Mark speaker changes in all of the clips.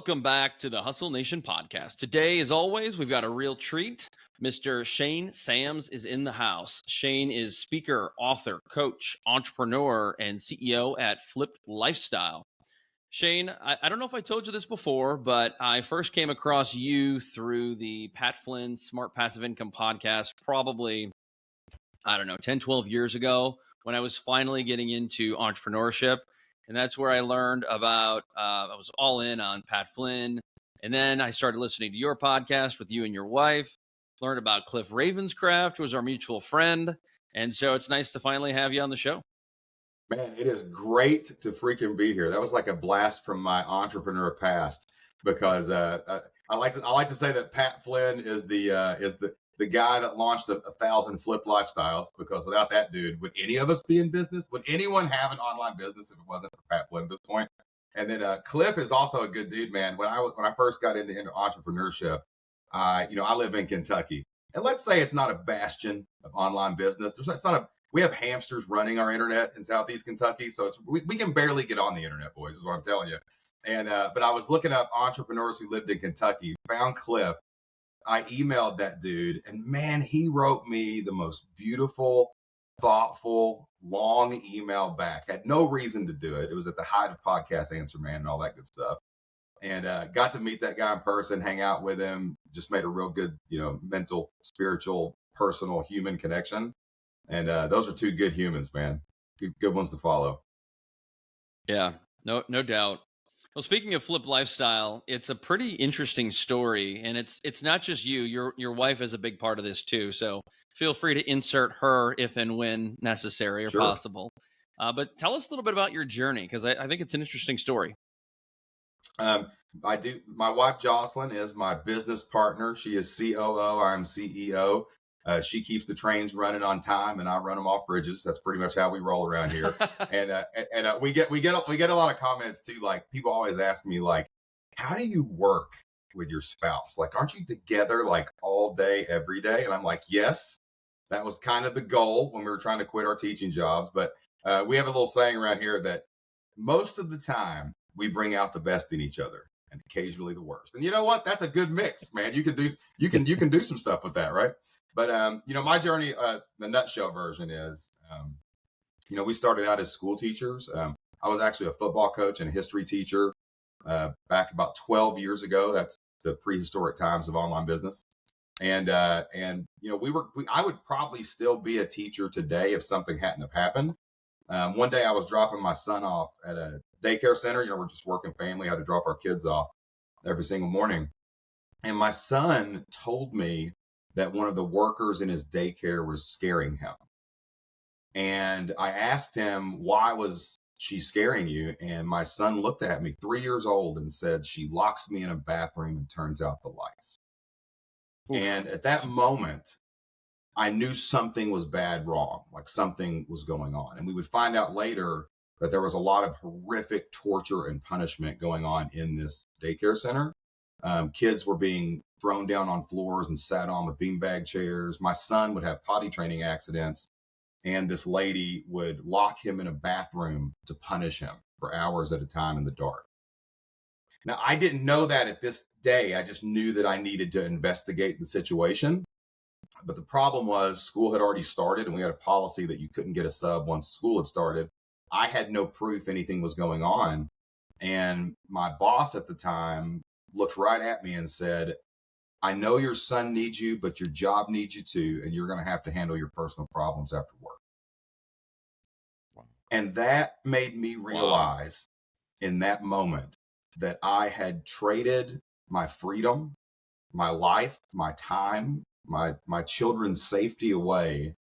Speaker 1: Welcome back to the Hustle Nation podcast. Today, as always, we've got a real treat. Mr. Shane Sams is in the house. Shane is speaker, author, coach, entrepreneur, and CEO at Flipped Lifestyle. Shane, I don't know if I told you this before, but I first came across you through the Pat Flynn Smart Passive Income podcast probably, 10, 12 years ago when I was finally getting into entrepreneurship. And that's where I learned about, I was all in on Pat Flynn. And then I started listening to your podcast with you and your wife, learned about Cliff Ravenscraft, who was our mutual friend. And so it's nice to finally have you on the show.
Speaker 2: Man, it is great to freaking be here. That was like a blast from my entrepreneur past because I like to say that Pat Flynn is the guy that launched 1,000 flip lifestyles, because without that dude, would any of us be in business? Would anyone have an online business if it wasn't for Pat Flynn at this point? And then Cliff is also a good dude, man. When I first got into entrepreneurship, I live in Kentucky, and let's say it's not a bastion of online business. We have hamsters running our internet in Southeast Kentucky, so we can barely get on the internet, boys, is what I'm telling you. And but I was looking up entrepreneurs who lived in Kentucky, found Cliff. I emailed that dude, and man, he wrote me the most beautiful, thoughtful, long email back. Had no reason to do it. It was at the height of podcast answer man and all that good stuff. And got to meet that guy in person, hang out with him, just made a real good, mental, spiritual, personal, human connection. And those are two good humans, man. Good ones to follow.
Speaker 1: Yeah, no doubt. Well, speaking of Flip Lifestyle, it's a pretty interesting story, and it's not just you. Your wife is a big part of this too. So feel free to insert her if and when necessary or possible. But tell us a little bit about your journey, because I think it's an interesting story.
Speaker 2: I do. My wife Jocelyn is my business partner. She is COO. I'm CEO. She keeps the trains running on time, and I run them off bridges. That's pretty much how we roll around here. and we get a lot of comments too. Like, people always ask me, like, how do you work with your spouse? Like, aren't you together like all day, every day? And I'm like, yes, that was kind of the goal when we were trying to quit our teaching jobs. But we have a little saying around here that most of the time we bring out the best in each other, and occasionally the worst. And you know what? That's a good mix, man. You can do some stuff with that, right? But, my journey, the nutshell version is, we started out as school teachers. I was actually a football coach and a history teacher back about 12 years ago. That's the prehistoric times of online business. And I would probably still be a teacher today if something hadn't have happened. One day I was dropping my son off at a daycare center. We're just working family, had to drop our kids off every single morning. And my son told me that one of the workers in his daycare was scaring him. And I asked him, why was she scaring you? And my son looked at me, 3 years old, and said, she locks me in a bathroom and turns out the lights. Oof. And at that moment, I knew something was wrong, like something was going on. And we would find out later that there was a lot of horrific torture and punishment going on in this daycare center. Kids were being thrown down on floors and sat on with beanbag chairs. My son would have potty training accidents, and this lady would lock him in a bathroom to punish him for hours at a time in the dark. Now, I didn't know that at this day. I just knew that I needed to investigate the situation. But the problem was, school had already started, and we had a policy that you couldn't get a sub once school had started. I had no proof anything was going on. And my boss at the time looked right at me and said, I know your son needs you, but your job needs you too, and you're going to have to handle your personal problems after work. Wow. And that made me realize in that moment that I had traded my freedom, my life, my time, my children's safety away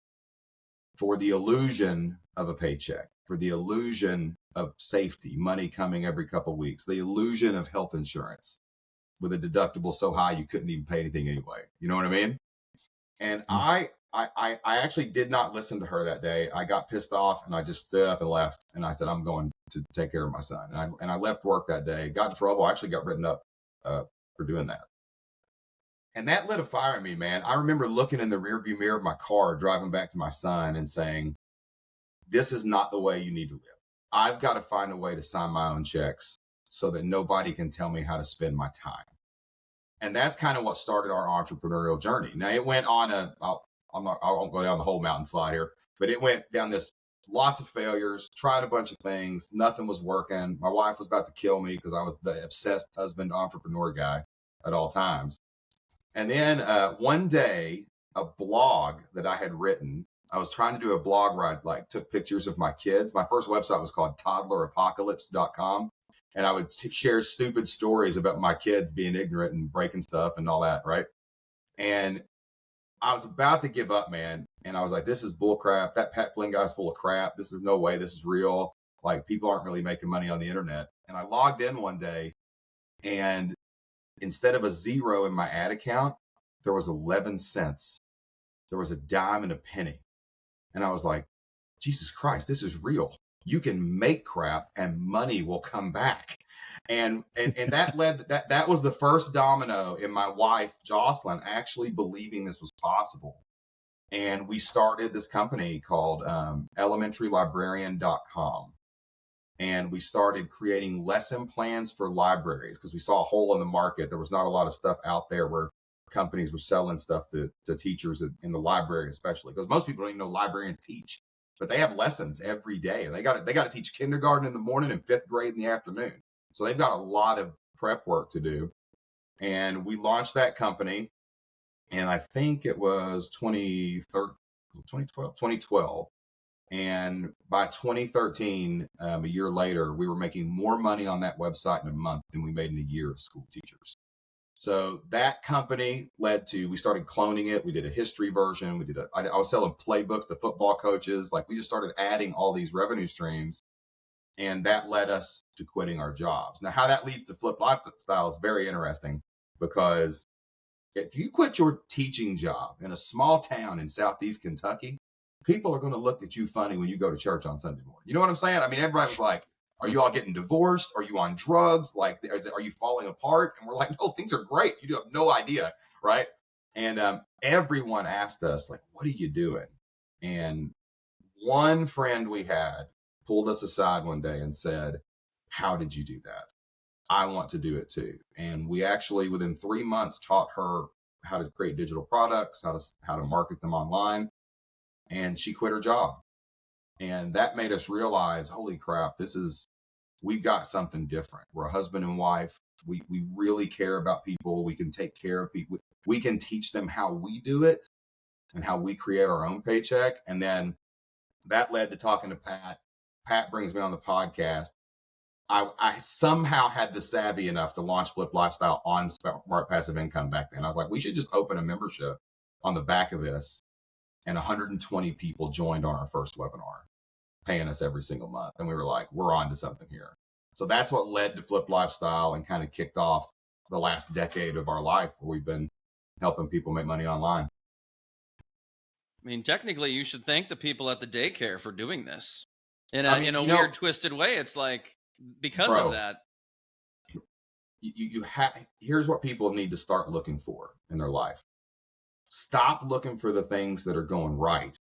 Speaker 2: for the illusion of a paycheck, for the illusion of safety, money coming every couple of weeks, the illusion of health insurance with a deductible so high you couldn't even pay anything anyway. You know what I mean? And I actually did not listen to her that day. I got pissed off, and I just stood up and left. And I said, I'm going to take care of my son. And I left work that day, got in trouble. I actually got written up for doing that. And that lit a fire in me, man. I remember looking in the rearview mirror of my car, driving back to my son, and saying, this is not the way you need to live. I've got to find a way to sign my own checks so that nobody can tell me how to spend my time. And that's kind of what started our entrepreneurial journey. Now it went on I won't go down the whole mountain slide here, but it went down this lots of failures, tried a bunch of things, nothing was working. My wife was about to kill me because I was the obsessed husband entrepreneur guy at all times. And then one day, a blog that I had written, I was trying to do a blog where I like took pictures of my kids. My first website was called toddlerapocalypse.com. And I would share stupid stories about my kids being ignorant and breaking stuff and all that, right? And I was about to give up, man. And I was like, this is bull crap. That Pat Flynn guy's full of crap. This is no way. This is real. Like, people aren't really making money on the internet. And I logged in one day, and instead of a zero in my ad account, there was 11 cents. There was a dime and a penny. And I was like, Jesus Christ, this is real. You can make crap and money will come back. And that led that was the first domino in my wife Jocelyn actually believing this was possible. And we started this company called elementarylibrarian.com. And we started creating lesson plans for libraries because we saw a hole in the market. There was not a lot of stuff out there where companies were selling stuff to teachers in the library, especially because most people don't even know librarians teach, but they have lessons every day. And they got to teach kindergarten in the morning and fifth grade in the afternoon. So they've got a lot of prep work to do. And we launched that company, and I think it was 2012. And by 2013, a year later, we were making more money on that website in a month than we made in a year as school teachers. So that company led to, we started cloning it. We did a history version. I was selling playbooks to football coaches. Like, we just started adding all these revenue streams, and that led us to quitting our jobs. Now, how that leads to Flip Lifestyle is very interesting, because if you quit your teaching job in a small town in Southeast Kentucky, people are going to look at you funny when you go to church on Sunday morning. You know what I'm saying? I mean, everybody was like, are you all getting divorced? Are you on drugs? Like, are you falling apart? And we're like, no, things are great. You have no idea, right? And everyone asked us, like, what are you doing? And one friend we had pulled us aside one day and said, how did you do that? I want to do it too. And we actually, within 3 months, taught her how to create digital products, how to market them online. And she quit her job. And that made us realize, holy crap, we've got something different. We're a husband and wife. We really care about people. We can take care of people. We can teach them how we do it and how we create our own paycheck. And then that led to talking to Pat. Pat brings me on the podcast. I somehow had the savvy enough to launch Flip Lifestyle on Smart Passive Income back then. I was like, we should just open a membership on the back of this. And 120 people joined on our first webinar, paying us every single month. And we were like, we're on to something here. So that's what led to Flip Lifestyle and kind of kicked off the last decade of our life, where we've been helping people make money online.
Speaker 1: I mean, technically, you should thank the people at the daycare for doing this. In a weird, twisted way, it's like, because of that.
Speaker 2: Here's what people need to start looking for in their life. Stop looking for the things that are going right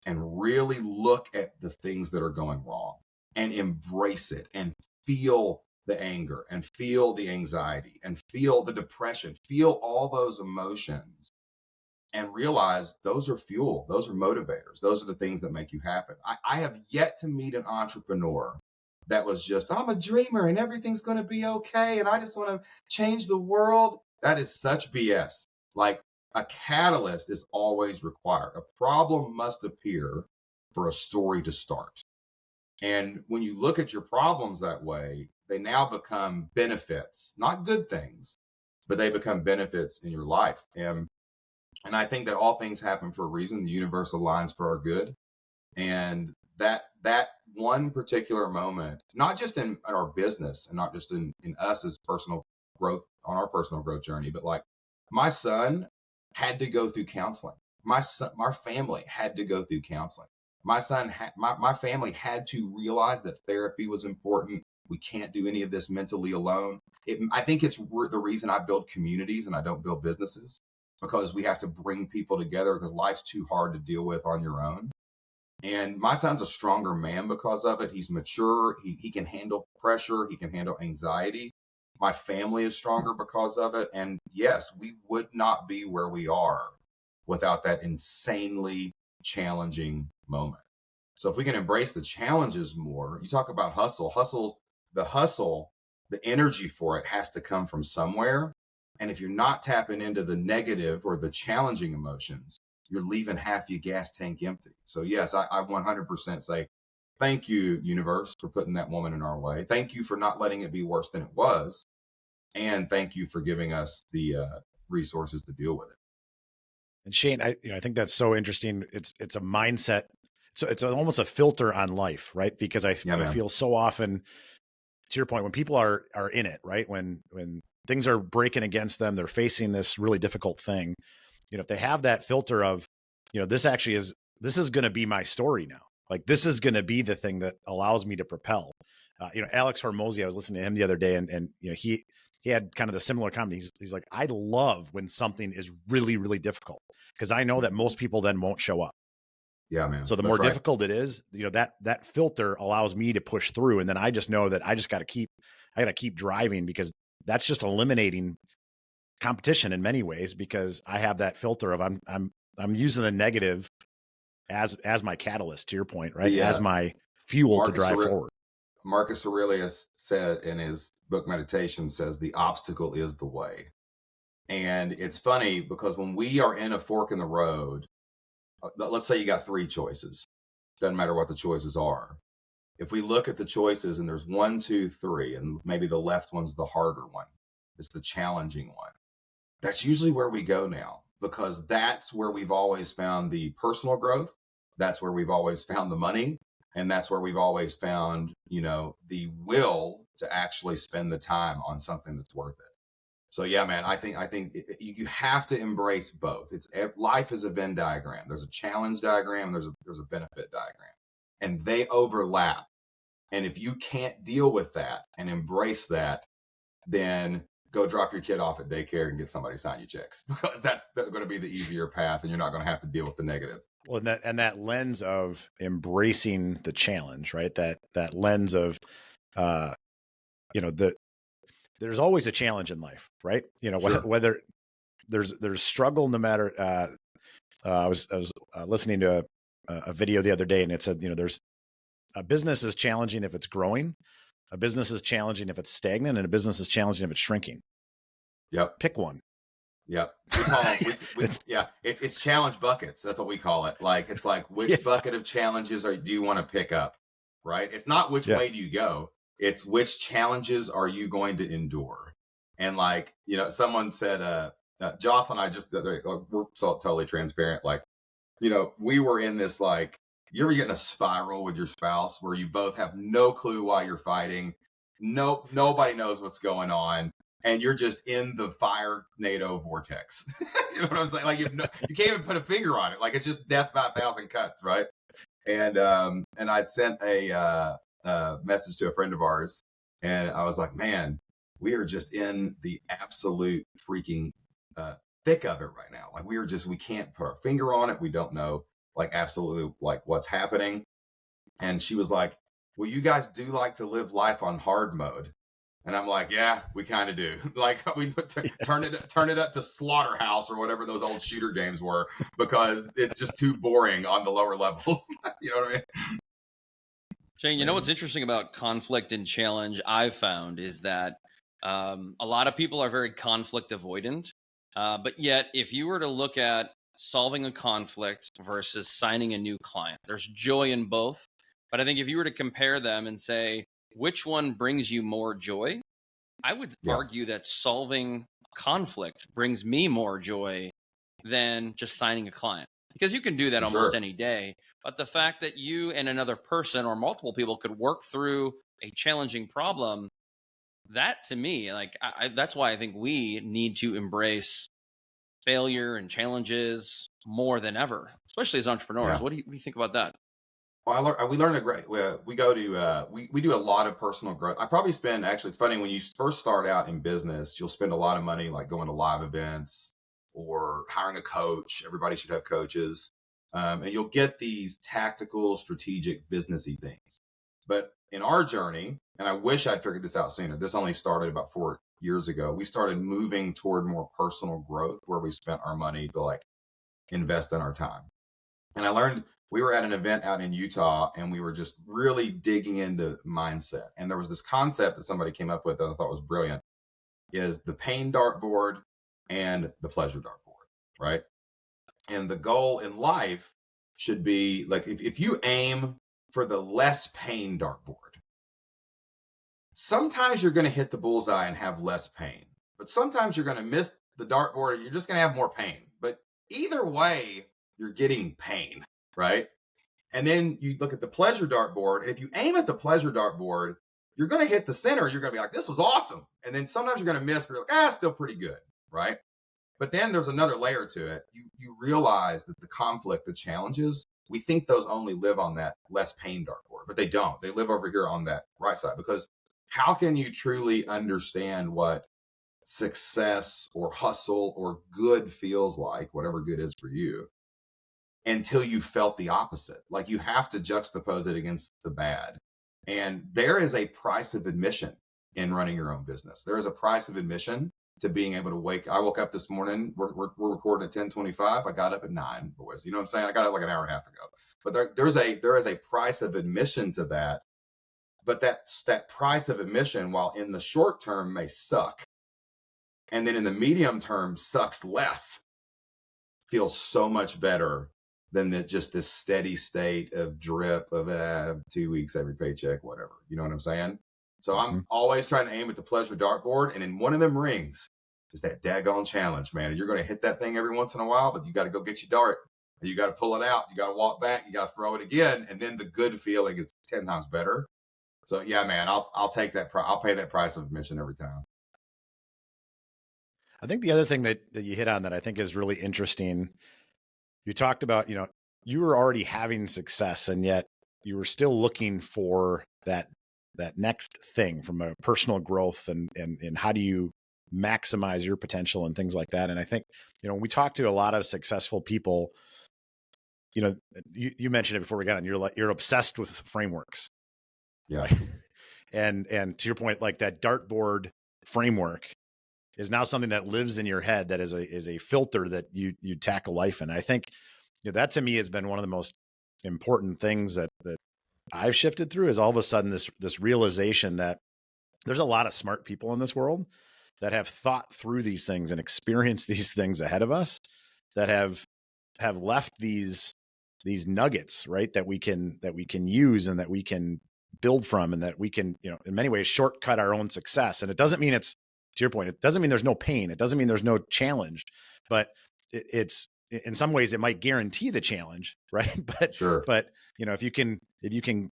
Speaker 2: and really look at the things that are going wrong and embrace it and feel the anger and feel the anxiety and feel the depression, feel all those emotions, and realize those are fuel. Those are motivators. Those are the things that make you happen. I have yet to meet an entrepreneur that was just, I'm a dreamer and everything's going to be okay and I just want to change the world. That is such BS. Like, a catalyst is always required. A problem must appear for a story to start. And when you look at your problems that way, they now become benefits, not good things, but they become benefits in your life. And I think that all things happen for a reason. The universe aligns for our good. And that one particular moment, not just in our business and not just in us as personal growth, on our personal growth journey, but like, my son had to go through counseling. My family had to go through counseling. My family had to realize that therapy was important. We can't do any of this mentally alone. I think it's the reason I build communities and I don't build businesses, because we have to bring people together, because life's too hard to deal with on your own. And my son's a stronger man because of it. He's mature. He can handle pressure. He can handle anxiety. My family is stronger because of it. And yes, we would not be where we are without that insanely challenging moment. So if we can embrace the challenges more, you talk about hustle, the energy for it has to come from somewhere. And if you're not tapping into the negative or the challenging emotions, you're leaving half your gas tank empty. So yes, I 100% say, thank you, universe, for putting that woman in our way. Thank you for not letting it be worse than it was. And thank you for giving us the resources to deal with it.
Speaker 3: And Shane, I think that's so interesting. It's a mindset. So it's almost a filter on life, right? Because I feel so often, to your point, when people are in it, right? When things are breaking against them, they're facing this really difficult thing. If they have that filter of, this is going to be my story now. Like, this is going to be the thing that allows me to propel. Alex Hormozy, I was listening to him the other day, and he had kind of the similar comment. He's like, I love when something is really, really difficult, because I know that most people then won't show up.
Speaker 2: Yeah, man.
Speaker 3: So the more difficult it is, that filter allows me to push through. And then I just know that I got to keep driving, because that's just eliminating competition in many ways, because I have that filter of I'm using the negative as my catalyst, to your point, right? As my fuel to drive forward.
Speaker 2: Marcus Aurelius said in his book Meditation, says the obstacle is the way. And it's funny because when we are in a fork in the road, let's say you got three choices. Doesn't matter what the choices are. If we look at the choices and there's 1, 2, 3, and maybe the left one's the harder one, it's the challenging one. That's usually where we go now, because that's where we've always found the personal growth. That's where we've always found the money. And that's where we've always found, the will to actually spend the time on something that's worth it. So yeah, man, I think you have to embrace both. Life is a Venn diagram. There's a challenge diagram, there's a benefit diagram, and they overlap. And if you can't deal with that and embrace that, then go drop your kid off at daycare and get somebody to sign you checks, because that's going to be the easier path, and you're not going to have to deal with the negative.
Speaker 3: Well, and that lens of embracing the challenge, right? That lens of, there's always a challenge in life, right?
Speaker 2: Sure.
Speaker 3: Whether there's struggle, no matter. I was listening to a video the other day, and it said, there's a business is challenging if it's growing, a business is challenging if it's stagnant, and a business is challenging if it's shrinking.
Speaker 2: Yep.
Speaker 3: Pick one.
Speaker 2: Yep. We call them, it's challenge buckets. That's what we call it. Like, it's like, which bucket of challenges do you want to pick up? Right. It's not which way do you go. It's which challenges are you going to endure? And like, someone said, Jocelyn and I we're so totally transparent. Like, we were in this, like, you ever get in a spiral with your spouse where you both have no clue why you're fighting? Nobody knows what's going on. And you're just in the fire NATO vortex. You know what I'm saying? Like, you can't even put a finger on it. Like, it's just death by 1,000 cuts, right? And I'd sent a message to a friend of ours, and I was like, man, we are just in the absolute freaking thick of it right now. Like, we can't put our finger on it. We don't know, like, absolutely, like, what's happening. And she was like, well, you guys do like to live life on hard mode. And I'm like, yeah, we kind of do. Like, we turn it up to Slaughterhouse or whatever those old shooter games were, because it's just too boring on the lower levels. You know what I mean?
Speaker 1: Shane, what's interesting about conflict and challenge I've found is that a lot of people are very conflict avoidant. But yet, if you were to look at solving a conflict versus signing a new client, there's joy in both. But I think if you were to compare them and say, which one brings you more joy? I would argue that solving conflict brings me more joy than just signing a client, because you can do that almost any day. But the fact that you and another person or multiple people could work through a challenging problem, that to me, like, that's why I think we need to embrace failure and challenges more than ever, especially as entrepreneurs.
Speaker 2: Yeah.
Speaker 1: What do you think about that?
Speaker 2: Well, we learned a great. We go to we do a lot of personal growth. I probably spend, actually, it's funny, when you first start out in business, you'll spend a lot of money, like going to live events or hiring a coach. Everybody should have coaches. And you'll get these tactical, strategic, businessy things. But in our journey, and I wish I'd figured this out sooner, this only started about 4 years ago. We started moving toward more personal growth where we spent our money to like invest in our time. And I learned, we were at an event out in Utah and we were just really digging into mindset. And there was this concept that somebody came up with that I thought was brilliant, is the pain dartboard and the pleasure dartboard, right? And the goal in life should be like, if you aim for the less pain dartboard, sometimes you're going to hit the bullseye and have less pain, but sometimes you're going to miss the dartboard and you're just going to have more pain. But either way, you're getting pain, right? And then you look at the pleasure dartboard, and if you aim at the pleasure dartboard, you're going to hit the center. You're going to be like, this was awesome. And then sometimes you're going to miss, but you're like, still pretty good, right? But then there's another layer to it. You realize that the conflict, the challenges, we think those only live on that less pain dartboard, but they don't. They live over here on that right side, because how can you truly understand what success or hustle or good feels like, whatever good is for you, until you felt the opposite? Like, you have to juxtapose it against the bad. And there is a price of admission in running your own business. There is a price of admission to being able to I woke up this morning, we're recording at 10:25. I got up at 9, boys. You know what I'm saying? I got up like an hour and a half ago. But there is a price of admission to that. But that price of admission, while in the short term may suck, and then in the medium term sucks less, feels so much better than just this steady state of drip of 2 weeks every paycheck, whatever. You know what I'm saying? So I'm always trying to aim at the pleasure dartboard, and in one of them rings is that daggone challenge, man. And you're going to hit that thing every once in a while, but you got to go get your dart, and you got to pull it out. You got to walk back. You got to throw it again, and then the good feeling is 10 times better. So yeah, man, I'll take that. I'll pay that price of admission every time.
Speaker 3: I think the other thing that you hit on that I think is really interesting, you talked about, you were already having success, and yet you were still looking for that next thing from a personal growth and how do you maximize your potential and things like that. And I think, when we talk to a lot of successful people, you mentioned it before we got on, you're obsessed with frameworks.
Speaker 2: Yeah.
Speaker 3: Right? And to your point, like that dartboard framework is now something that lives in your head, that is a filter that you tackle life in. And I think that to me has been one of the most important things that I've shifted through, is all of a sudden this realization that there's a lot of smart people in this world that have thought through these things and experienced these things ahead of us, that have left these nuggets, right, that we can use and that we can build from, and that we can, in many ways shortcut our own success. And it doesn't mean it's, to your point, it doesn't mean there's no pain. It doesn't mean there's no challenge, but it's in some ways it might guarantee the challenge, right? But
Speaker 2: sure.
Speaker 3: But if you can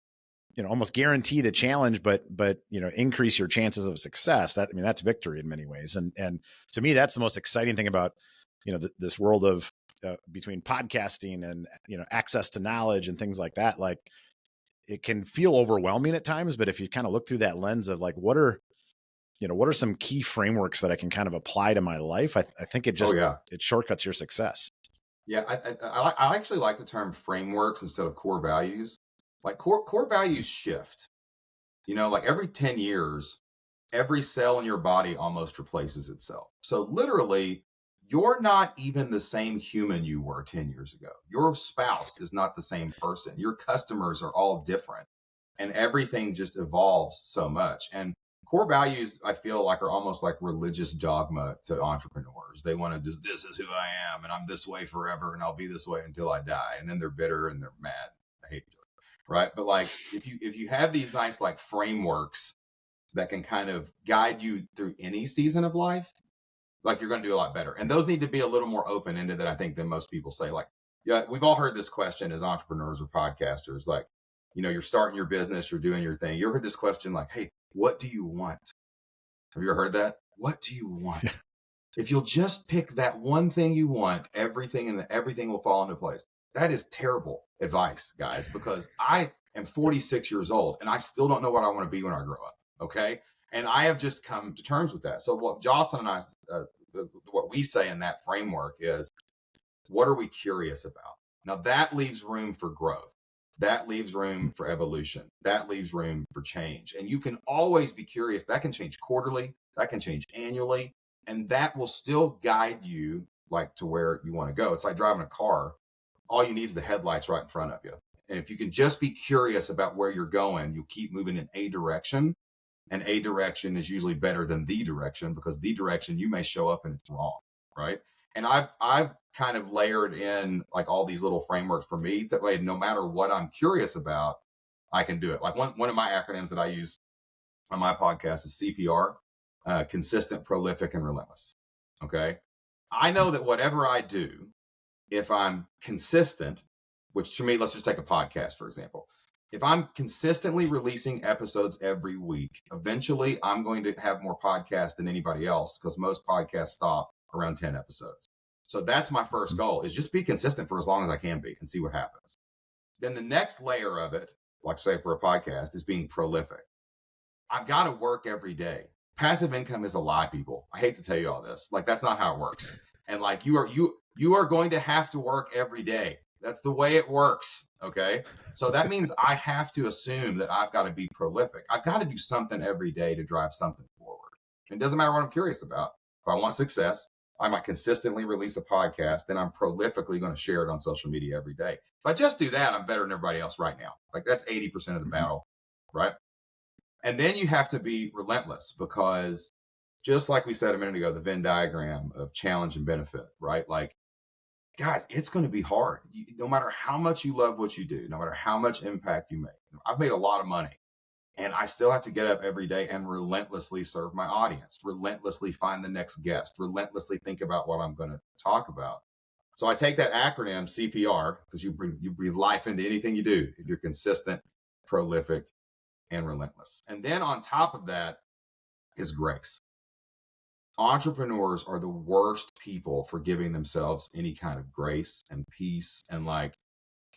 Speaker 3: almost guarantee the challenge, but increase your chances of success, that's victory in many ways. And to me, that's the most exciting thing about this world of between podcasting and access to knowledge and things like that. Like, it can feel overwhelming at times, but if you kind of look through that lens of like, what are some key frameworks that I can kind of apply to my life, I think it just it shortcuts your success.
Speaker 2: Yeah, I actually like the term frameworks instead of core values. Like core values shift. Like every 10 years, every cell in your body almost replaces itself. So literally, you're not even the same human you were 10 years ago. Your spouse is not the same person. Your customers are all different, and everything just evolves so much. And core values, I feel like, are almost like religious dogma to entrepreneurs. They want to just, this is who I am, and I'm this way forever, and I'll be this way until I die. And then they're bitter and they're mad. I hate each other, right? But like, if you have these nice like frameworks that can kind of guide you through any season of life, like, you're going to do a lot better. And those need to be a little more open-ended than I think than most people say. Like, yeah, we've all heard this question as entrepreneurs or podcasters. Like, you're starting your business, you're doing your thing. You ever heard this question like, hey, what do you want? Have you ever heard that? What do you want? If you'll just pick that one thing you want, everything will fall into place. That is terrible advice, guys, because I am 46 years old and I still don't know what I want to be when I grow up. Okay. And I have just come to terms with that. So what Jocelyn and I, what we say in that framework is, what are we curious about? Now that leaves room for growth. That leaves room for evolution. That leaves room for change. And you can always be curious. That can change quarterly. That can change annually. And that will still guide you like to where you want to go. It's like driving a car. All you need is the headlights right in front of you. And if you can just be curious about where you're going, you'll keep moving in a direction. And a direction is usually better than the direction, because the direction you may show up and it's wrong, right? And I've kind of layered in like all these little frameworks for me, that way no matter what I'm curious about, I can do it. Like one of my acronyms that I use on my podcast is CPR, consistent, prolific, and relentless. Okay. I know that whatever I do, if I'm consistent, which to me, let's just take a podcast, for example. If I'm consistently releasing episodes every week, eventually I'm going to have more podcasts than anybody else, because most podcasts stop around 10 episodes. So that's my first goal, is just be consistent for as long as I can be and see what happens. Then the next layer of it, like say for a podcast, is being prolific. I've got to work every day. Passive income is a lie, people. I hate to tell you all this. Like, that's not how it works. And like you are going to have to work every day. That's the way it works. Okay. So that means I have to assume that I've got to be prolific. I've got to do something every day to drive something forward. It doesn't matter what I'm curious about. If I want success, I might consistently release a podcast, then I'm prolifically going to share it on social media every day. If I just do that, I'm better than everybody else right now. Like, that's 80% of the battle, right? And then you have to be relentless, because just like we said a minute ago, the Venn diagram of challenge and benefit, right? Like, guys, it's going to be hard. No matter how much you love what you do, no matter how much impact you make. I've made a lot of money, and I still have to get up every day and relentlessly serve my audience, relentlessly find the next guest, relentlessly think about what I'm going to talk about. So I take that acronym CPR, because you breathe life into anything you do if you're consistent, prolific, and relentless. And then on top of that is grace. Entrepreneurs are the worst people for giving themselves any kind of grace and peace, and like,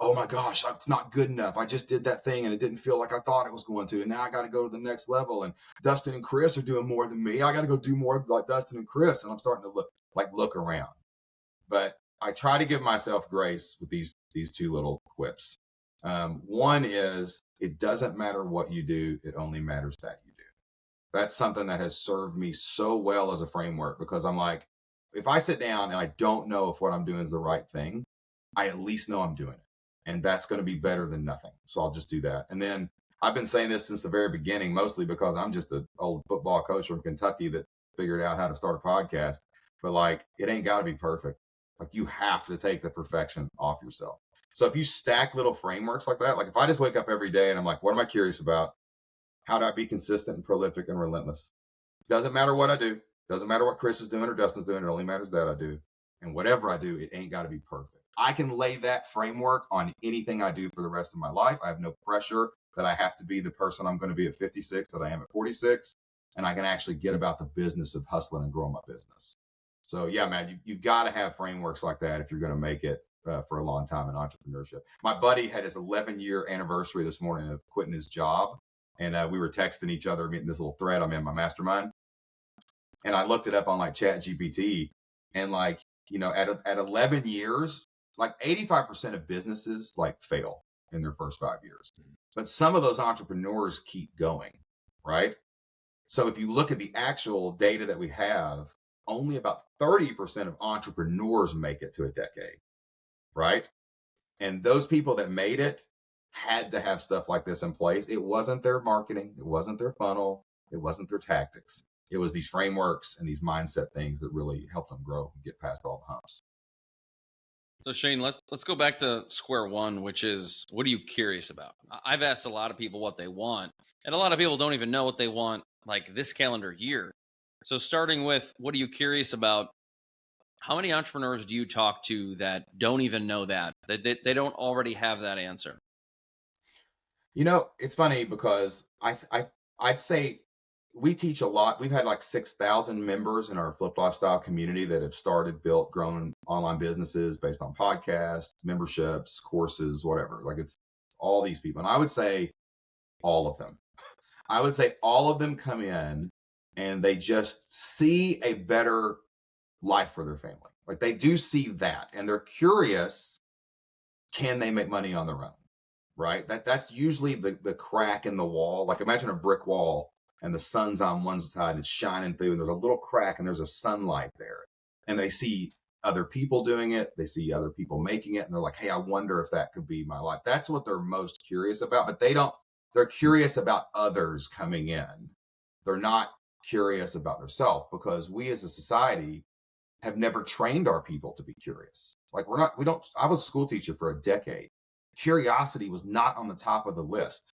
Speaker 2: oh my gosh, it's not good enough. I just did that thing and it didn't feel like I thought it was going to. And now I got to go to the next level. And Dustin and Chris are doing more than me. I got to go do more like Dustin and Chris. And I'm starting to look around. But I try to give myself grace with these two little quips. One is, it doesn't matter what you do. It only matters that you do. That's something that has served me so well as a framework, because I'm like, if I sit down and I don't know if what I'm doing is the right thing, I at least know I'm doing it. And that's going to be better than nothing. So I'll just do that. And then I've been saying this since the very beginning, mostly because I'm just an old football coach from Kentucky that figured out how to start a podcast. But like, it ain't got to be perfect. Like, you have to take the perfection off yourself. So if you stack little frameworks like that, like if I just wake up every day and I'm like, what am I curious about? How do I be consistent and prolific and relentless? Doesn't matter what I do. Doesn't matter what Chris is doing or Dustin's doing. It only matters that I do. And whatever I do, it ain't got to be perfect. I can lay that framework on anything I do for the rest of my life. I have no pressure that I have to be the person I'm going to be at 56 that I am at 46. And I can actually get about the business of hustling and growing my business. So yeah, man, you've got to have frameworks like that if you're going to make it for a long time in entrepreneurship. My buddy had his 11-year anniversary this morning of quitting his job. And we were texting each other, getting this little thread I'm in my mastermind. And I looked it up on like ChatGPT, and like, you know, at 11 years, like 85% of businesses like fail in their first 5 years. But some of those entrepreneurs keep going, right? So if you look at the actual data that we have, only about 30% of entrepreneurs make it to a decade, right? And those people that made it had to have stuff like this in place. It wasn't their marketing. It wasn't their funnel. It wasn't their tactics. It was these frameworks and these mindset things that really helped them grow and get past all the humps.
Speaker 1: So Shane, let's go back to square one, which is, what are you curious about? I've asked a lot of people what they want, and a lot of people don't even know what they want like this calendar year. So starting with, what are you curious about? How many entrepreneurs do you talk to that don't even know that they don't already have that answer?
Speaker 2: You know, it's funny because I'd say we teach a lot. We've had like 6,000 members in our Flip Lifestyle community that have started, built, grown online businesses based on podcasts, memberships, courses, whatever. Like, it's all these people. And I would say all of them. I would say all of them come in and they just see a better life for their family. Like, they do see that, and they're curious can they make money on their own? Right? That's usually the crack in the wall. Like imagine a brick wall and the sun's on one side and it's shining through and there's a little crack and there's a sunlight there. And they see other people doing it, they see other people making it, and they're like, hey, I wonder if that could be my life. That's what they're most curious about, but they're curious about others coming in. They're not curious about themselves, because we as a society have never trained our people to be curious. Like I was a school teacher for a decade. Curiosity was not on the top of the list.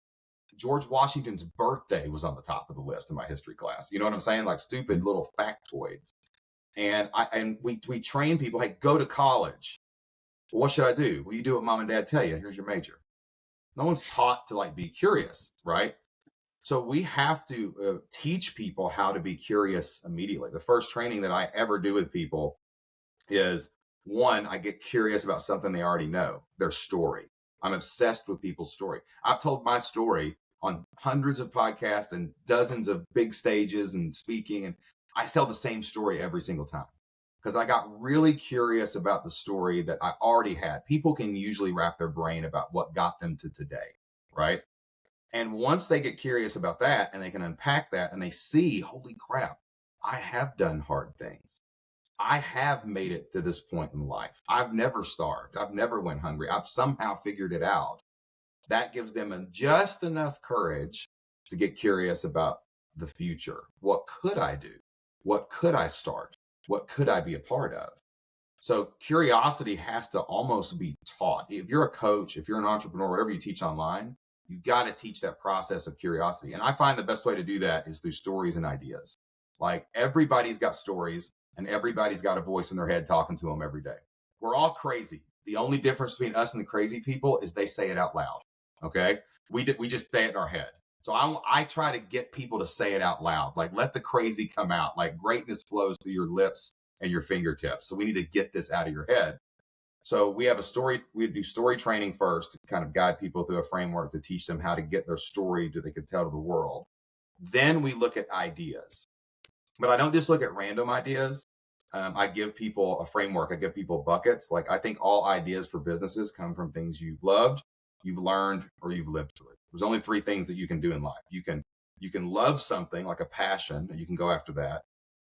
Speaker 2: George Washington's birthday was on the top of the list in my history class. You know what I'm saying? Like stupid little factoids. And we train people, hey, go to college. Well, what should I do? Well, you do what mom and dad tell you. Here's your major. No one's taught to like be curious, right? So we have to teach people how to be curious immediately. The first training that I ever do with people is, one, I get curious about something they already know, their story. I'm obsessed with people's story. I've told my story on hundreds of podcasts and dozens of big stages and speaking, and I tell the same story every single time because I got really curious about the story that I already had. People can usually wrap their brain about what got them to today, right? And once they get curious about that and they can unpack that and they see, holy crap, I have done hard things. I have made it to this point in life. I've never starved. I've never went hungry. I've somehow figured it out. That gives them just enough courage to get curious about the future. What could I do? What could I start? What could I be a part of? So curiosity has to almost be taught. If you're a coach, if you're an entrepreneur, whatever you teach online, you've got to teach that process of curiosity. And I find the best way to do that is through stories and ideas. Like everybody's got stories and everybody's got a voice in their head talking to them every day. We're all crazy. The only difference between us and the crazy people is they say it out loud. Okay. We just say it in our head. So I try to get people to say it out loud. Like let the crazy come out. Like greatness flows through your lips and your fingertips. So we need to get this out of your head. So we do story training first to kind of guide people through a framework to teach them how to get their story that they could tell to the world. Then we look at ideas. But I don't just look at random ideas. I give people a framework. I give people buckets. Like I think all ideas for businesses come from things you've loved, you've learned, or you've lived through. There's only three things that you can do in life. You can love something like a passion, and you can go after that.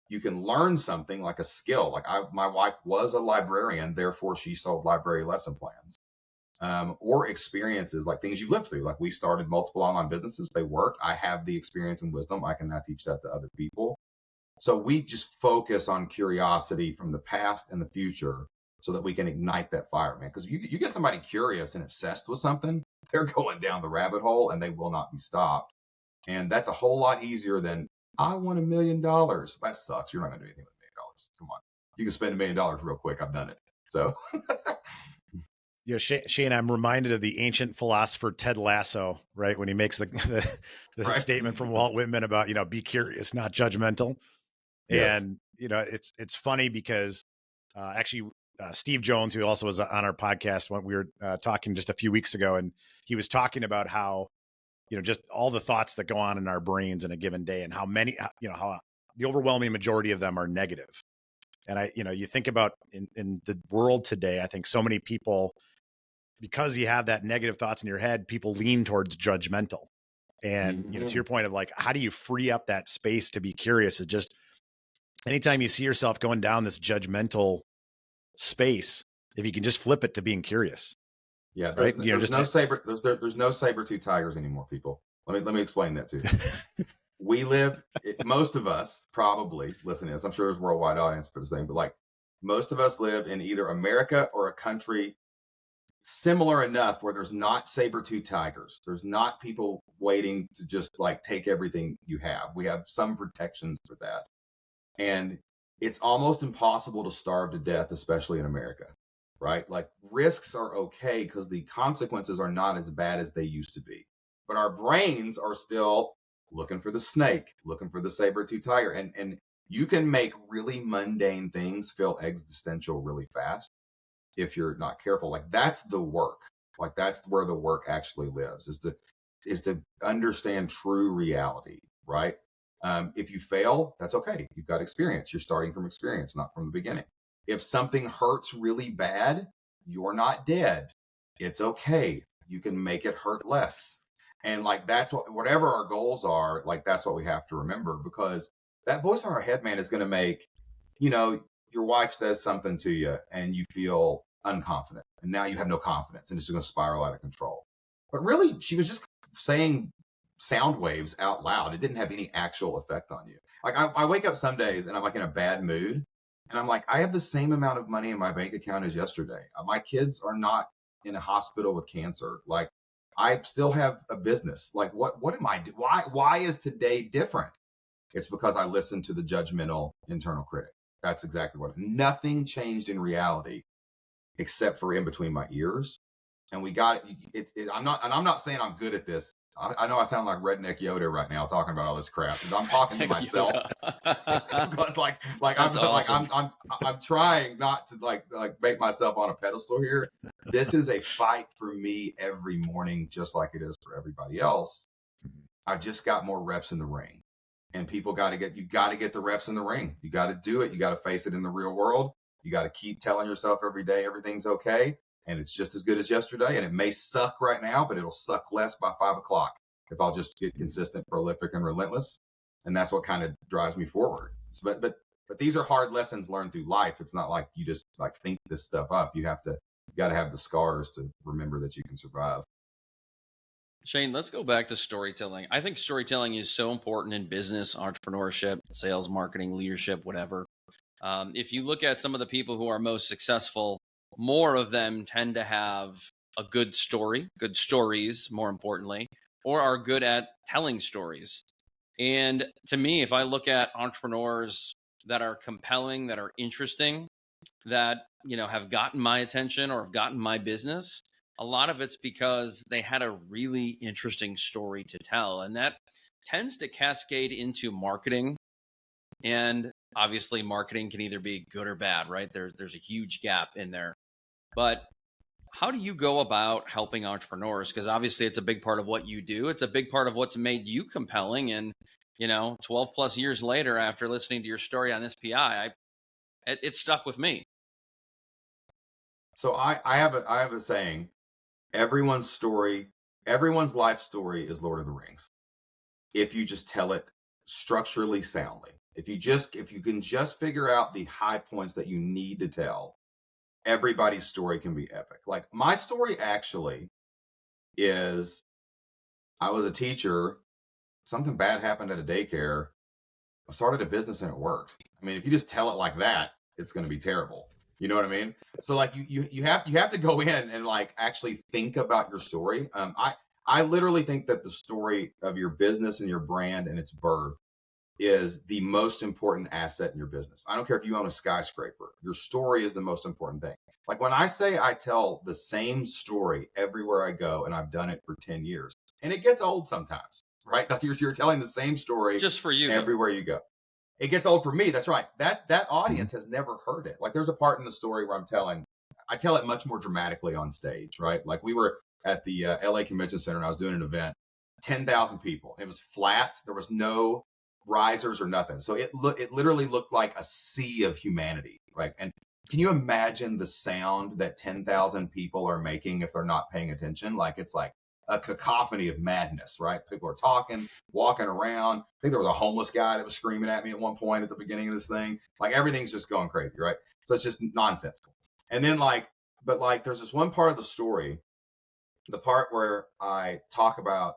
Speaker 2: You can learn something like a skill. Like my wife was a librarian, therefore she sold library lesson plans. Or experiences like things you've lived through. Like we started multiple online businesses. They work. I have the experience and wisdom. I can now teach that to other people. So we just focus on curiosity from the past and the future so that we can ignite that fire, man. Because you get somebody curious and obsessed with something, they're going down the rabbit hole and they will not be stopped. And that's a whole lot easier than, I want $1 million. That sucks. You're not going to do anything with $1 million. Come on. You can spend $1 million real quick. I've done it. So.
Speaker 3: Shane, I'm reminded of the ancient philosopher Ted Lasso, right? When he makes the right. statement from Walt Whitman about, be curious, not judgmental. Yes. And, it's funny because actually Steve Jones, who also was on our podcast when we were talking just a few weeks ago, and he was talking about how, just all the thoughts that go on in our brains in a given day and how many, how the overwhelming majority of them are negative. And you think about in the world today, I think so many people, because you have that negative thoughts in your head, people lean towards judgmental. And, to your point of like, how do you free up that space to be curious? It's just anytime you see yourself going down this judgmental space, if you can just flip it to being curious.
Speaker 2: Yeah. There's no saber-tooth tigers anymore, people. Let me explain that to you. We live, most of us probably listen to this. I'm sure there's a worldwide audience for this thing, but like most of us live in either America or a country similar enough where there's not saber-tooth tigers. There's not people waiting to just like take everything you have. We have some protections for that. And it's almost impossible to starve to death, especially in America, right? Like risks are okay because the consequences are not as bad as they used to be. But our brains are still looking for the snake, looking for the saber-tooth tiger. And you can make really mundane things feel existential really fast if you're not careful. Like that's the work. Like that's where the work actually lives, is to understand true reality, right? If you fail, that's okay. You've got experience. You're starting from experience, not from the beginning. If something hurts really bad, you're not dead. It's okay. You can make it hurt less. And like, that's whatever our goals are, like, that's what we have to remember, because that voice in our head, man, is going to make, your wife says something to you and you feel unconfident, and now you have no confidence, and it's just going to spiral out of control. But really, she was just saying sound waves out loud. It didn't have any actual effect on you. Like, I wake up some days and I'm like in a bad mood, and I'm like, I have the same amount of money in my bank account as yesterday. My kids are not in a hospital with cancer. Like, I still have a business. Like, what am I do? Why is today different? It's because I listened to the judgmental internal critic. That's exactly what. Nothing changed in reality except for in between my ears. And we got it. I'm not saying I'm good at this. I know I sound like redneck Yoda right now talking about all this crap. I'm talking to myself because
Speaker 1: That's awesome.
Speaker 2: I'm trying not to like make myself on a pedestal here. This is a fight for me every morning, just like it is for everybody else. I've just got more reps in the ring, and people you got to get the reps in the ring. You got to do it. You got to face it in the real world. You got to keep telling yourself every day everything's okay, and it's just as good as yesterday. And it may suck right now, but it'll suck less by 5 o'clock if I'll just get consistent, prolific, and relentless. And that's what kind of drives me forward. So, but these are hard lessons learned through life. It's not like you just like think this stuff up. You got to have the scars to remember that you can survive.
Speaker 1: Shane, let's go back to storytelling. I think storytelling is so important in business, entrepreneurship, sales, marketing, leadership, whatever. If you look at some of the people who are most successful, more of them tend to have a good story, good stories, more importantly, or are good at telling stories. And to me, if I look at entrepreneurs that are compelling, that are interesting, that, have gotten my attention or have gotten my business, a lot of it's because they had a really interesting story to tell. And that tends to cascade into marketing. And obviously marketing can either be good or bad, right? There's a huge gap in there. But how do you go about helping entrepreneurs? Because obviously it's a big part of what you do. It's a big part of what's made you compelling. And, 12 plus years later, after listening to your story on this PI, it stuck with me.
Speaker 2: So I have a saying, everyone's life story is Lord of the Rings. If you just tell it structurally soundly, if you can just figure out the high points that you need to tell, everybody's story can be epic. Like, my story actually is, I was a teacher, something bad happened at a daycare, I started a business and it worked. I mean, if you just tell it like that, it's going to be terrible. You know what I mean? So like you have to go in and like actually think about your story. I literally think that the story of your business and your brand and its birth is the most important asset in your business. I don't care if you own a skyscraper. Your story is the most important thing. Like, when I say I tell the same story everywhere I go, and I've done it for 10 years, and it gets old sometimes, right? Like, you're telling the same story
Speaker 1: just for you
Speaker 2: everywhere you go. It gets old for me. That's right. That audience has never heard it. Like, there's a part in the story where I tell it much more dramatically on stage, right? Like, we were at the LA Convention Center and I was doing an event, 10,000 people. It was flat. There was no risers or nothing. So it literally looked like a sea of humanity, right? And can you imagine the sound that 10,000 people are making if they're not paying attention? Like, it's like a cacophony of madness, right? People are talking, walking around. I think there was a homeless guy that was screaming at me at one point at the beginning of this thing. Like, everything's just going crazy, right? So it's just nonsensical. And then there's this one part of the story, the part where I talk about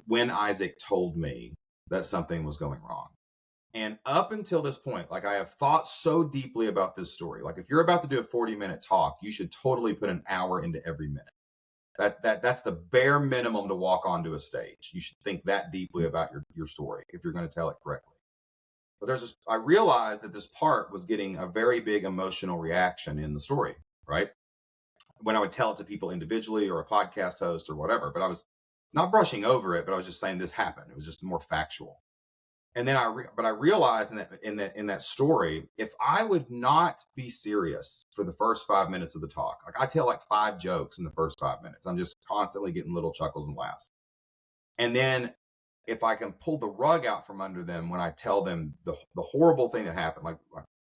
Speaker 2: when Isaac told me that something was going wrong. And up until this point, like, I have thought so deeply about this story. Like, if you're about to do a 40-minute talk, you should totally put an hour into every minute. That's the bare minimum to walk onto a stage. You should think that deeply about your story if you're going to tell it correctly. But I realized that this part was getting a very big emotional reaction in the story, right? When I would tell it to people individually or a podcast host or whatever, but I was not brushing over it, but I was just saying this happened. It was just more factual. And then I realized in that story, if I would not be serious for the first 5 minutes of the talk, like, I tell like 5 jokes in the first 5 minutes, I'm just constantly getting little chuckles and laughs. And then if I can pull the rug out from under them when I tell them the horrible thing that happened, like,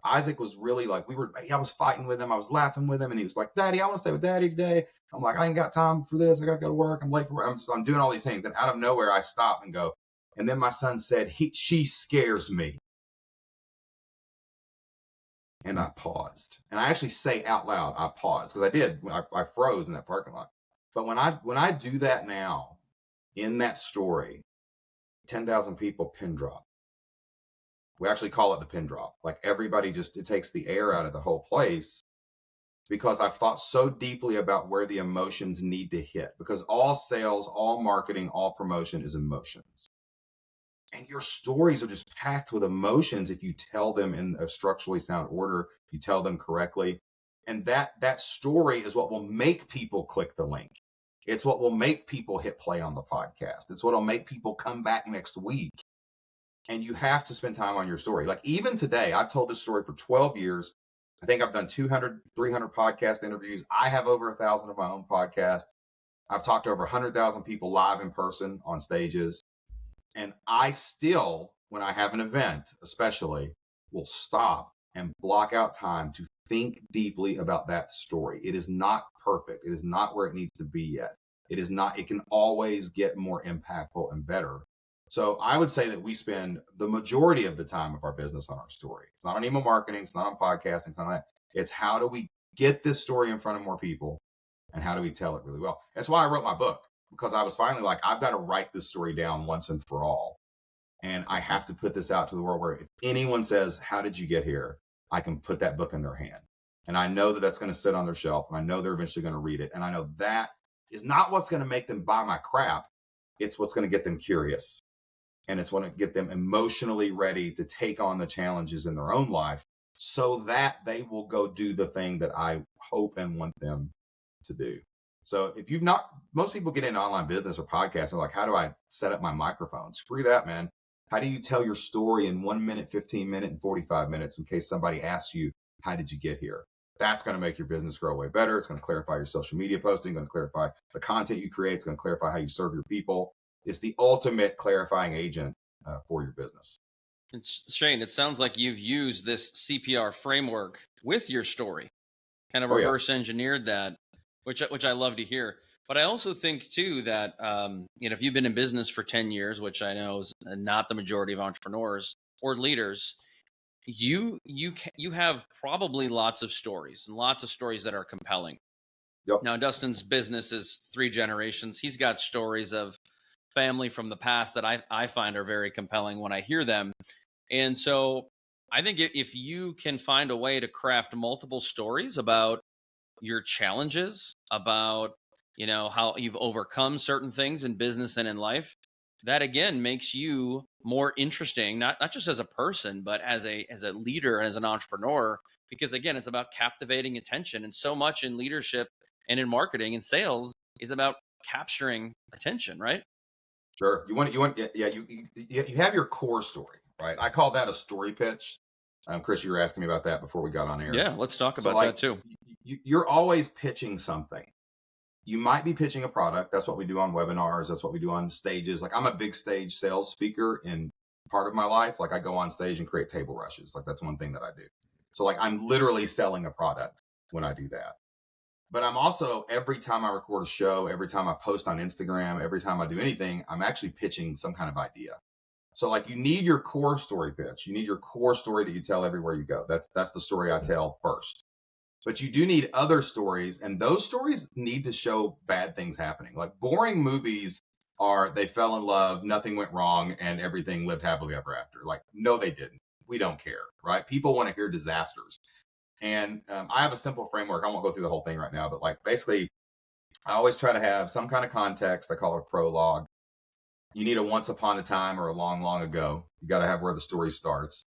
Speaker 2: Isaac was really like, I was fighting with him. I was laughing with him. And he was like, Daddy, I want to stay with Daddy today. I'm like, I ain't got time for this. I got to go to work. I'm late for work. I'm doing all these things. And out of nowhere, I stop and go. And then my son said, she scares me. And I paused. And I actually say out loud, I paused, because I did. I froze in that parking lot. But when I do that now, in that story, 10,000 people pin drop. We actually call it the pin drop. Like everybody it takes the air out of the whole place, because I've thought so deeply about where the emotions need to hit, because all sales, all marketing, all promotion is emotions. And your stories are just packed with emotions if you tell them in a structurally sound order, if you tell them correctly. And that story is what will make people click the link. It's what will make people hit play on the podcast. It's what will make people come back next week. And you have to spend time on your story. Like even today, I've told this story for 12 years. I think I've done 200, 300 podcast interviews. I have over 1,000 of my own podcasts. I've talked to over 100,000 people live in person on stages. And I still, when I have an event, especially, will stop and block out time to think deeply about that story. It is not perfect. It is not where it needs to be yet. It is not. It can always get more impactful and better. So I would say that we spend the majority of the time of our business on our story. It's not on email marketing. It's not on podcasting. It's not on that. It's how do we get this story in front of more people, and how do we tell it really well? That's why I wrote my book, because I was finally like, I've got to write this story down once and for all. And I have to put this out to the world where if anyone says, how did you get here? I can put that book in their hand. And I know that that's going to sit on their shelf. And I know they're eventually going to read it. And I know that is not what's going to make them buy my crap. It's what's going to get them curious. And it's going to get them emotionally ready to take on the challenges in their own life, so that they will go do the thing that I hope and want them to do. So if you've not, most people get into online business or podcasting, like, how do I set up my microphone? Screw that, man. How do you tell your story in 1 minute, 15 minutes, and 45 minutes in case somebody asks you, how did you get here? That's going to make your business grow way better. It's going to clarify your social media posting, going to clarify the content you create. It's going to clarify how you serve your people. It's the ultimate clarifying agent for your business.
Speaker 1: Shane, it sounds like you've used this CPR framework with your story, kind of reverse engineered that, which I love to hear. But I also think too that if you've been in business for 10 years, which I know is not the majority of entrepreneurs or leaders, you have probably lots of stories that are compelling.
Speaker 2: Yep.
Speaker 1: Now, Dustin's business is 3 generations. He's got stories of family from the past that I find are very compelling when I hear them. And so I think if you can find a way to craft multiple stories about your challenges, about how you've overcome certain things in business and in life, that again makes you more interesting, not just as a person, but as a leader and as an entrepreneur, because again, it's about captivating attention. And so much in leadership and in marketing and sales is about capturing attention, right?
Speaker 2: Sure. You have your core story, right? I call that a story pitch. Chris, you were asking me about that before we got on air.
Speaker 1: Yeah, let's talk about that too.
Speaker 2: You're always pitching something. You might be pitching a product. That's what we do on webinars. That's what we do on stages. Like, I'm a big stage sales speaker in part of my life. Like, I go on stage and create table rushes. Like, that's one thing that I do. So like, I'm literally selling a product when I do that. But I'm also, every time I record a show, every time I post on Instagram, every time I do anything, I'm actually pitching some kind of idea. So like, you need your core story pitch. You need your core story that you tell everywhere you go. That's the story I tell first. But you do need other stories, and those stories need to show bad things happening. Like, boring movies are, they fell in love, nothing went wrong, and everything lived happily ever after. Like, no, they didn't. We don't care, right? People want to hear disasters. And I have a simple framework. I won't go through the whole thing right now, but like, basically, I always try to have some kind of context. I call it a prologue. You need a once upon a time or a long, long ago. You got to have where the story starts.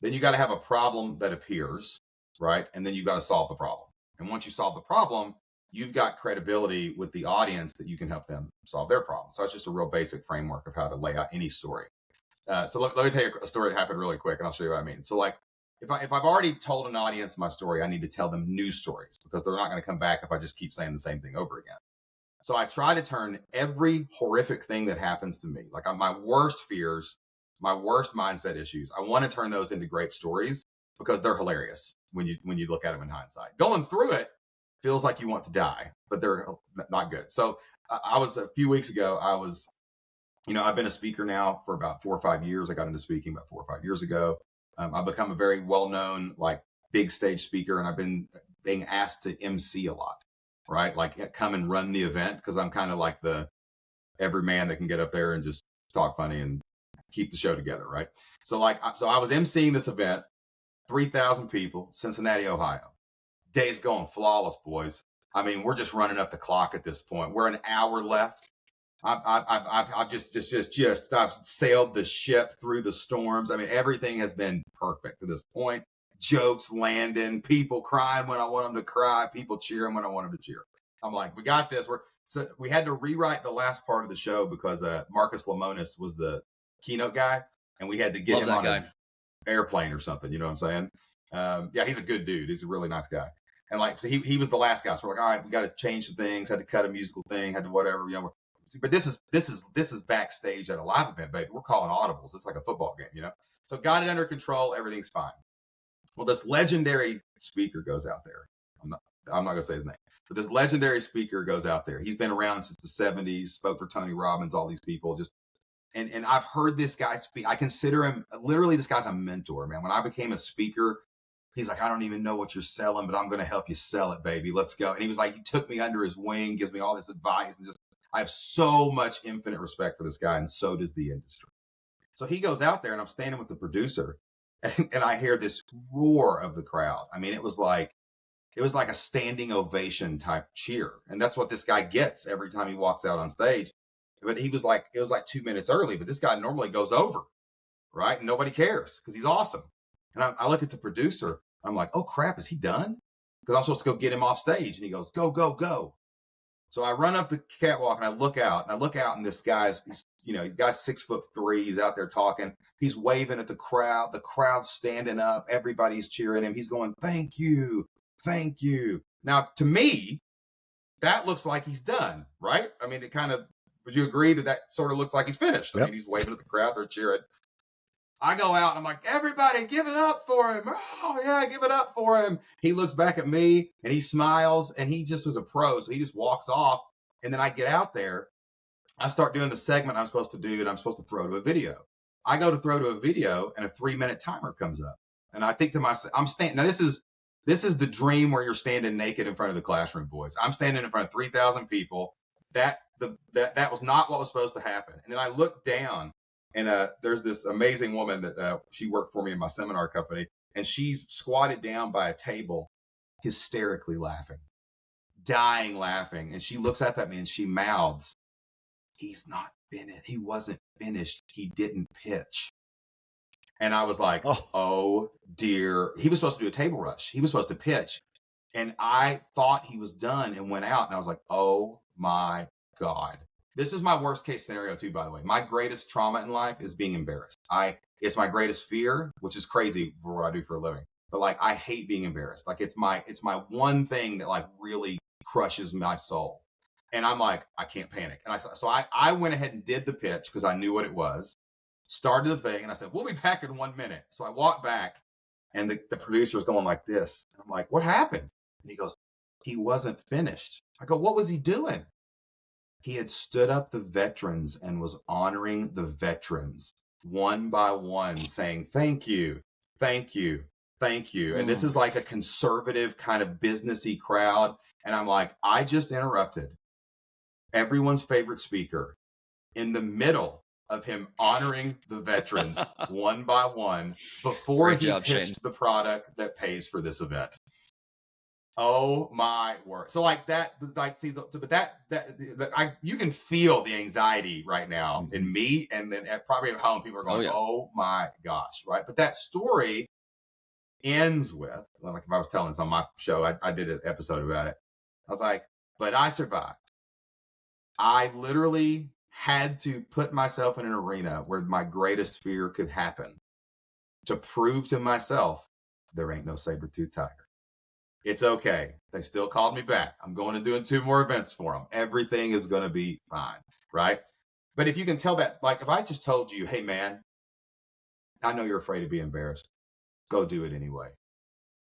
Speaker 2: Then you got to have a problem that appears, right? And then you got to solve the problem. And once you solve the problem, you've got credibility with the audience that you can help them solve their problem. So it's just a real basic framework of how to lay out any story. So let me tell you a story that happened really quick, and I'll show you what I mean. So like, if I've already told an audience my story, I need to tell them new stories, because they're not going to come back if I just keep saying the same thing over again. So I try to turn every horrific thing that happens to me, like my worst fears, my worst mindset issues, I want to turn those into great stories. because they're hilarious when you look at them in hindsight. Going through it feels like you want to die, but they're not good. So I was a few weeks ago, I've been a speaker now for about 4 or 5 years. I got into speaking about 4 or 5 years ago. I've become a very well-known, like, big stage speaker, and I've been being asked to MC a lot, right? Like, come and run the event, because I'm kind of like the every man that can get up there and just talk funny and keep the show together, right? So I was MCing this event, 3,000 people, Cincinnati, Ohio. Day's going flawless, boys. I mean, we're just running up the clock at this point. We're an hour left. I've just I've sailed the ship through the storms. I mean, everything has been perfect to this point. Jokes landing, people crying when I want them to cry, people cheering when I want them to cheer. I'm like, we got this. So we had to rewrite the last part of the show because Marcus Lemonis was the keynote guy, and we had to get him on an airplane or something. You know what I'm saying? Yeah, he's a good dude. He's a really nice guy. And like, so he was the last guy. So we're like, all right, we got to change some things. Had to cut a musical thing. Had to whatever. But this is backstage at a live event, baby. We're calling audibles. It's like a football game, So got it under control. Everything's fine. Well, this legendary speaker goes out there. I'm not gonna say his name, but this legendary speaker goes out there. He's been around since the 70s. Spoke for Tony Robbins, all these people. And I've heard this guy speak. I consider him literally, this guy's a mentor, man. When I became a speaker, he's like, I don't even know what you're selling, but I'm gonna help you sell it, baby. Let's go. And he was like, he took me under his wing, gives me all this advice, and I have so much infinite respect for this guy, and so does the industry. So he goes out there, and I'm standing with the producer, and I hear this roar of the crowd. I mean, it was like a standing ovation type cheer, and that's what this guy gets every time he walks out on stage. But it was like 2 minutes early, but this guy normally goes over, right? And nobody cares because he's awesome. And I look at the producer, I'm like, oh crap, is he done? Because I'm supposed to go get him off stage, and he goes, go, go, go. So I run up the catwalk and I look out, and this guy's 6'3". He's out there talking. He's waving at the crowd. The crowd's standing up. Everybody's cheering him. He's going, thank you, thank you. Now, to me, that looks like he's done, right? I mean, would you agree that sort of looks like he's finished? Yep. I mean, he's waving at the crowd. They're cheering. I go out and I'm like, everybody give it up for him. Oh yeah, give it up for him. He looks back at me and he smiles, and he just was a pro. So he just walks off. And then I get out there. I start doing the segment I'm supposed to do, and I'm supposed to throw to a video. I go to throw to a video, and a 3-minute timer comes up. And I think to myself, I'm standing. Now this is the dream where you're standing naked in front of the classroom, boys. I'm standing in front of 3,000 people. That was not what was supposed to happen. And then I look down. And there's this amazing woman that she worked for me in my seminar company, and she's squatted down by a table, hysterically laughing, dying laughing. And she looks up at me and she mouths, he's not finished. He wasn't finished. He didn't pitch. And I was like, oh dear. He was supposed to do a table rush. He was supposed to pitch. And I thought he was done and went out. And I was like, oh my God. This is my worst case scenario too, by the way. My greatest trauma in life is being embarrassed. It's my greatest fear, which is crazy for what I do for a living. But like, I hate being embarrassed. Like, it's my one thing that like really crushes my soul. And I'm like, I can't panic. And I went ahead and did the pitch because I knew what it was. Started the thing, and I said, we'll be back in 1 minute. So I walked back, and the producer's going like this. And I'm like, what happened? And he goes, he wasn't finished. I go, what was he doing? He had stood up the veterans and was honoring the veterans one by one, saying, thank you, thank you, thank you. And this is like a conservative kind of businessy crowd. And I'm like, I just interrupted everyone's favorite speaker in the middle of him honoring the veterans one by one before he pitched the product that pays for this event. Oh my word! So like that, like see, you can feel the anxiety right now in me, and then probably at home people are going, "Oh my gosh!" Right? But that story ends with, like, if I was telling this on my show, I did an episode about it. I was like, "But I survived. I literally had to put myself in an arena where my greatest fear could happen to prove to myself there ain't no saber-toothed tiger." It's okay. They still called me back. I'm going to doing 2 more events for them. Everything is going to be fine, right? But if you can tell that, like if I just told you, hey man, I know you're afraid to be embarrassed, Go do it anyway.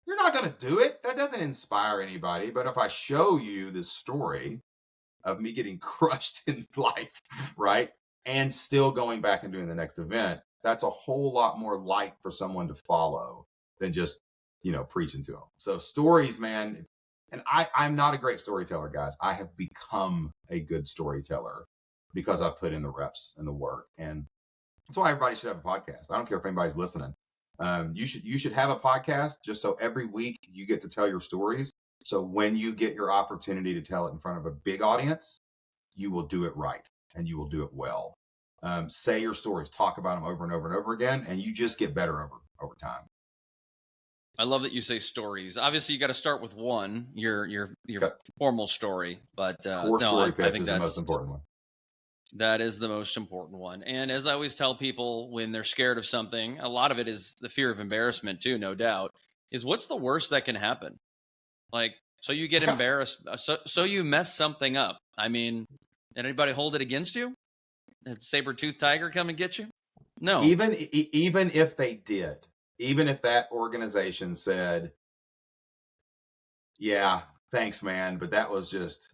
Speaker 2: You're not going to do it. That doesn't inspire anybody. But if I show you this story of me getting crushed in life, right, and still going back and doing the next event, that's a whole lot more light for someone to follow than just, preaching to them. So stories, man. And I'm not a great storyteller, guys. I have become a good storyteller because I've put in the reps and the work. And that's why everybody should have a podcast. I don't care if anybody's listening. You should have a podcast just so every week you get to tell your stories. So when you get your opportunity to tell it in front of a big audience, you will do it right and you will do it well. Say your stories, talk about them over and over and over again, and you just get better over time.
Speaker 1: I love that you say stories. Obviously, you got to start with one, your formal story, but
Speaker 2: story pitch is the most important one.
Speaker 1: That is the most important one. And as I always tell people when they're scared of something, a lot of it is the fear of embarrassment too, no doubt, is what's the worst that can happen? Like, so you get embarrassed, so you mess something up. I mean, did anybody hold it against you? Did saber-toothed tiger come and get you? No.
Speaker 2: Even if they did, even if that organization said, yeah, thanks, man, but that was just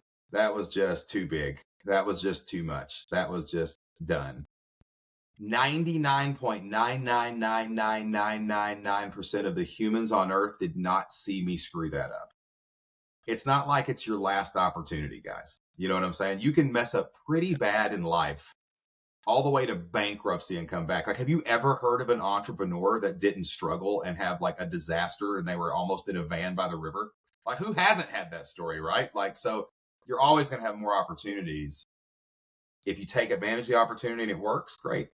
Speaker 2: too big. That was just too much. That was just done. 99.9999999% of the humans on earth did not see me screw that up. It's not like it's your last opportunity, guys. You know what I'm saying? You can mess up pretty bad in life all the way to bankruptcy and come back. Like, have you ever heard of an entrepreneur that didn't struggle and have like a disaster and they were almost in a van by the river? Like, who hasn't had that story, right? Like, so you're always going to have more opportunities. If you take advantage of the opportunity and it works, great.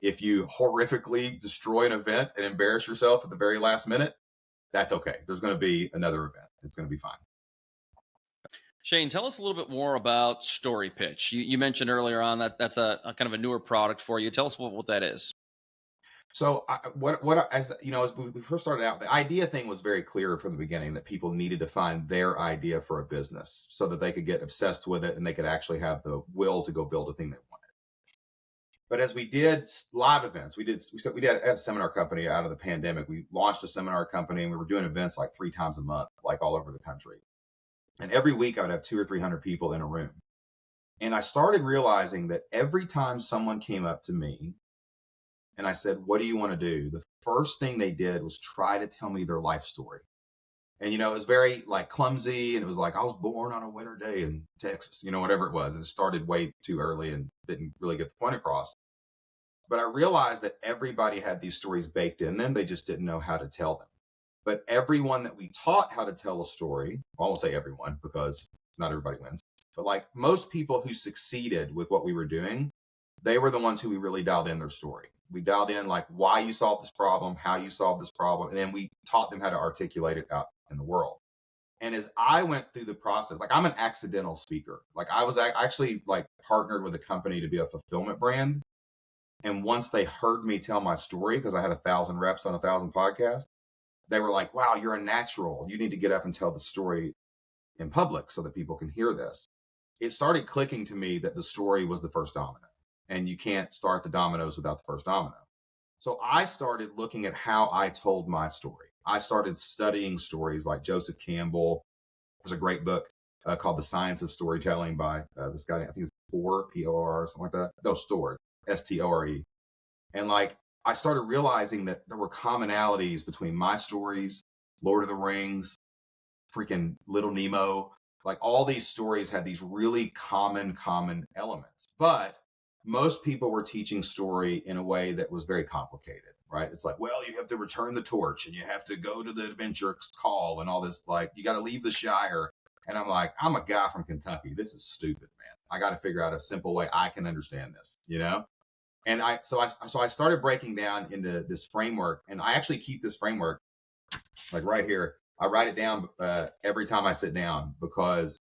Speaker 2: If you horrifically destroy an event and embarrass yourself at the very last minute, that's okay. There's going to be another event. It's going to be fine.
Speaker 1: Shane, tell us a little bit more about Story Pitch. You mentioned earlier on that that's a kind of a newer product for you. Tell us what that is.
Speaker 2: So as we first started out, the idea thing was very clear from the beginning that people needed to find their idea for a business so that they could get obsessed with it and they could actually have the will to go build a thing they wanted. But as we did live events, we had a seminar company out of the pandemic. We launched a seminar company and we were doing events like 3 times a month, like all over the country. And every week I would have 200 or 300 people in a room. And I started realizing that every time someone came up to me and I said, what do you want to do? The first thing they did was try to tell me their life story. And, it was very like clumsy. And it was like, I was born on a winter day in Texas, whatever it was. It started way too early and didn't really get the point across. But I realized that everybody had these stories baked in them. They just didn't know how to tell them. But everyone that we taught how to tell a story, I won't say everyone because not everybody wins, but like most people who succeeded with what we were doing, they were the ones who we really dialed in their story. We dialed in like why you solved this problem, how you solved this problem, and then we taught them how to articulate it out in the world. And as I went through the process, like I'm an accidental speaker. Like I was actually like partnered with a company to be a fulfillment brand. And once they heard me tell my story, because I had 1,000 reps on 1,000 podcasts, they were like, wow, you're a natural. You need to get up and tell the story in public so that people can hear this. It started clicking to me that the story was the first domino, and you can't start the dominoes without the first domino. So I started looking at how I told my story. I started studying stories like Joseph Campbell. There's a great book called The Science of Storytelling by this guy, I think it's Por, P-O-R, something like that. No, Store, S-T-O-R-E. And like, I started realizing that there were commonalities between my stories, Lord of the Rings, freaking Little Nemo. Like all these stories had these really common elements. But most people were teaching story in a way that was very complicated, right? It's like, well, you have to return the torch and you have to go to the adventure call and all this, like, you got to leave the Shire. And I'm like, I'm a guy from Kentucky. This is stupid, man. I got to figure out a simple way I can understand this, And so I started breaking down into this framework, and I actually keep this framework like right here. I write it down every time I sit down because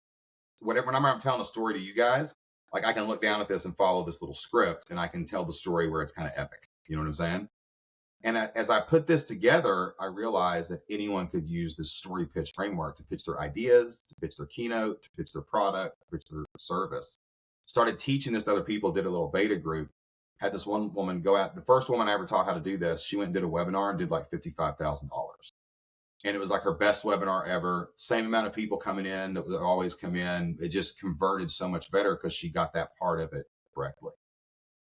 Speaker 2: whenever I'm telling a story to you guys, like I can look down at this and follow this little script, and I can tell the story where it's kind of epic. You know what I'm saying? And as I put this together, I realized that anyone could use this story pitch framework to pitch their ideas, to pitch their keynote, to pitch their product, to pitch their service. Started teaching this to other people, did a little beta group. Had this one woman go out. The first woman I ever taught how to do this, she went and did a webinar and did like $55,000. And it was like her best webinar ever. Same amount of people coming in that would always come in. It just converted so much better because she got that part of it correctly.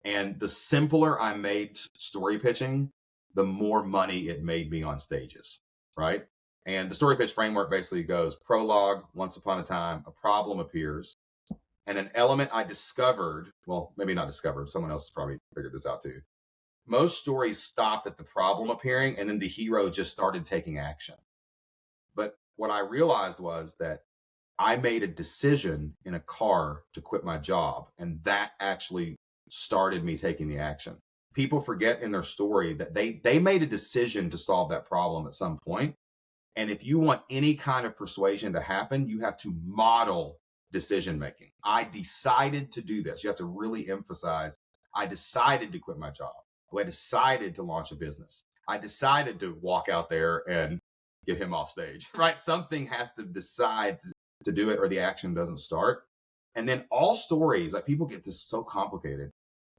Speaker 2: And the simpler I made story pitching, the more money it made me on stages, right? And the story pitch framework basically goes prologue, once upon a time, a problem appears, and an element I discovered, well, maybe not discovered, someone else has probably figured this out too. Most stories stop at the problem appearing, and then the hero just started taking action. But what I realized was that I made a decision in a car to quit my job, and that actually started me taking the action. People forget in their story that they made a decision to solve that problem at some point. And if you want any kind of persuasion to happen, you have to model decision making. I decided to do this. You have to really emphasize, I decided to quit my job. I decided to launch a business. I decided to walk out there and get him off stage, right? Something has to decide to do it or the action doesn't start. And then all stories, like people get this so complicated.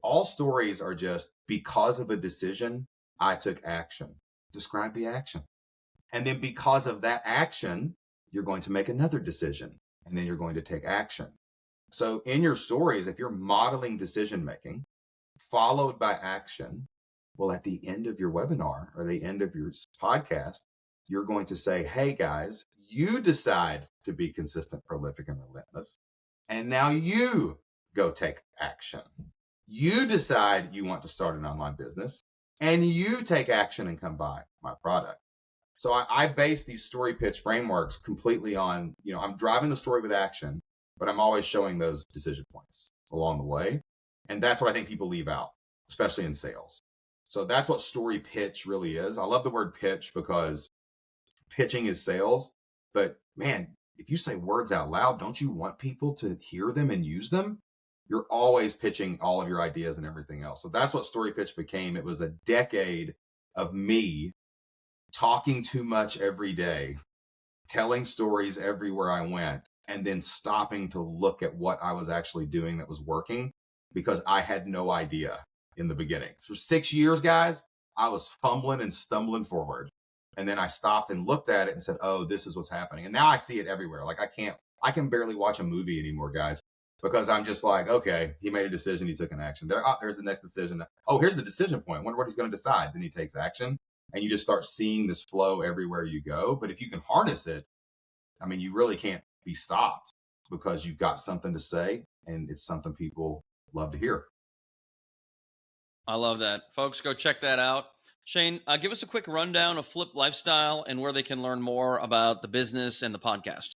Speaker 2: All stories are just because of a decision, I took action. Describe the action. And then because of that action, you're going to make another decision. And then you're going to take action. So in your stories, if you're modeling decision making, followed by action, well, at the end of your webinar or the end of your podcast, you're going to say, hey guys, you decide to be consistent, prolific, and relentless. And now you go take action. You decide you want to start an online business and you take action and come buy my product. So I base these story pitch frameworks completely on, I'm driving the story with action, but I'm always showing those decision points along the way. And that's what I think people leave out, especially in sales. So that's what story pitch really is. I love the word pitch because pitching is sales. But man, if you say words out loud, don't you want people to hear them and use them? You're always pitching all of your ideas and everything else. So that's what story pitch became. It was a decade of me talking too much every day, telling stories everywhere I went, and then stopping to look at what I was actually doing that was working because I had no idea in the beginning. For 6 years, guys, I was fumbling and stumbling forward. And then I stopped and looked at it and said, oh, this is what's happening. And now I see it everywhere. Like I can barely watch a movie anymore, guys, because I'm just like, okay, he made a decision. He took an action. There's the next decision. Oh, here's the decision point. Wonder what he's going to decide. Then he takes action. And you just start seeing this flow everywhere you go. But if you can harness it, I mean, you really can't be stopped because you've got something to say and it's something people love to hear.
Speaker 1: I love that. Folks, go check that out. Shane, give us a quick rundown of Flip Lifestyle and where they can learn more about the business and the podcast.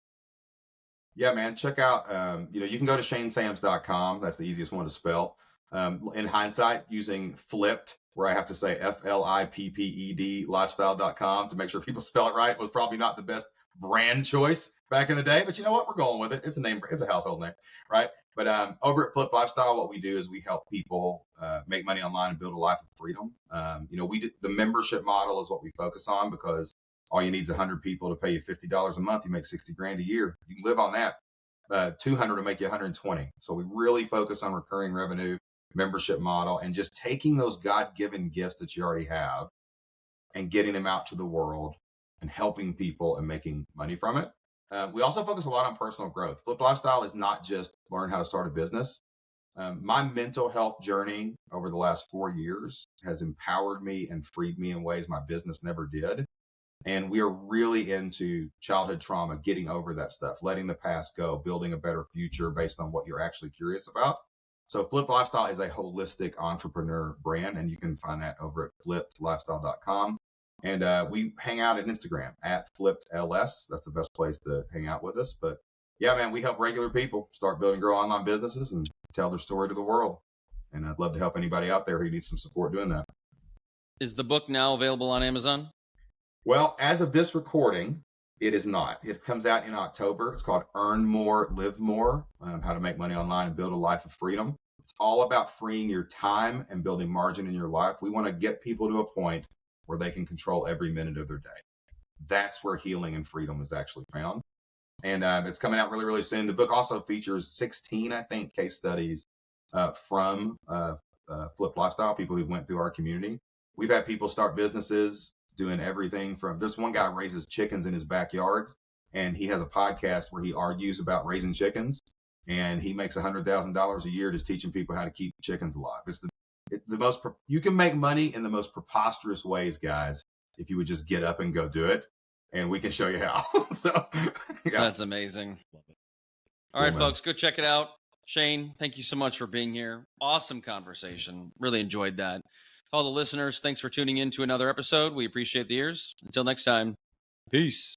Speaker 2: Yeah, man, check out, you can go to shanesams.com. That's the easiest one to spell. In hindsight, using Flipped, where I have to say FLIPPED lifestyle.com to make sure people spell it right was probably not the best brand choice back in the day, but you know what? We're going with it. It's a name, it's a household name, right? But over at Flip Lifestyle, what we do is we help people make money online and build a life of freedom. The membership model is what we focus on because all you need is 100 people to pay you $50 a month. You make 60 grand a year. You can live on that. 200 to make you 120. So we really focus on recurring revenue, membership model, and just taking those God-given gifts that you already have and getting them out to the world and helping people and making money from it. We also focus a lot on personal growth. Flip Lifestyle is not just learn how to start a business. My mental health journey over the last 4 years has empowered me and freed me in ways my business never did. And we are really into childhood trauma, getting over that stuff, letting the past go, building a better future based on what you're actually curious about. So Flip Lifestyle is a holistic entrepreneur brand, and you can find that over at flippedlifestyle.com. And we hang out at Instagram at FlippedLS. That's the best place to hang out with us. But yeah, man, we help regular people start building, grow online businesses and tell their story to the world. And I'd love to help anybody out there who needs some support doing that.
Speaker 1: Is the book now available on Amazon?
Speaker 2: Well, as of this recording, it is not. It comes out in October. It's called Earn More, Live More, How to Make Money Online and Build a Life of Freedom. It's all about freeing your time and building margin in your life. We want to get people to a point where they can control every minute of their day. That's where healing and freedom is actually found. And it's coming out really, really soon. The book also features 16, I think, case studies from flip lifestyle, people who went through our community. We've had people start businesses doing everything from, there's one guy raises chickens in his backyard, and he has a podcast where he argues about raising chickens, and he makes $100,000 a year just teaching people how to keep chickens alive. It's the most, you can make money in the most preposterous ways, guys, if you would just get up and go do it, and we can show you how. So yeah.
Speaker 1: That's amazing. All right, folks, go check it out. Shane, thank you so much for being here. Awesome conversation. Really enjoyed that. All the listeners, thanks for tuning in to another episode. We appreciate the ears. Until next time, peace.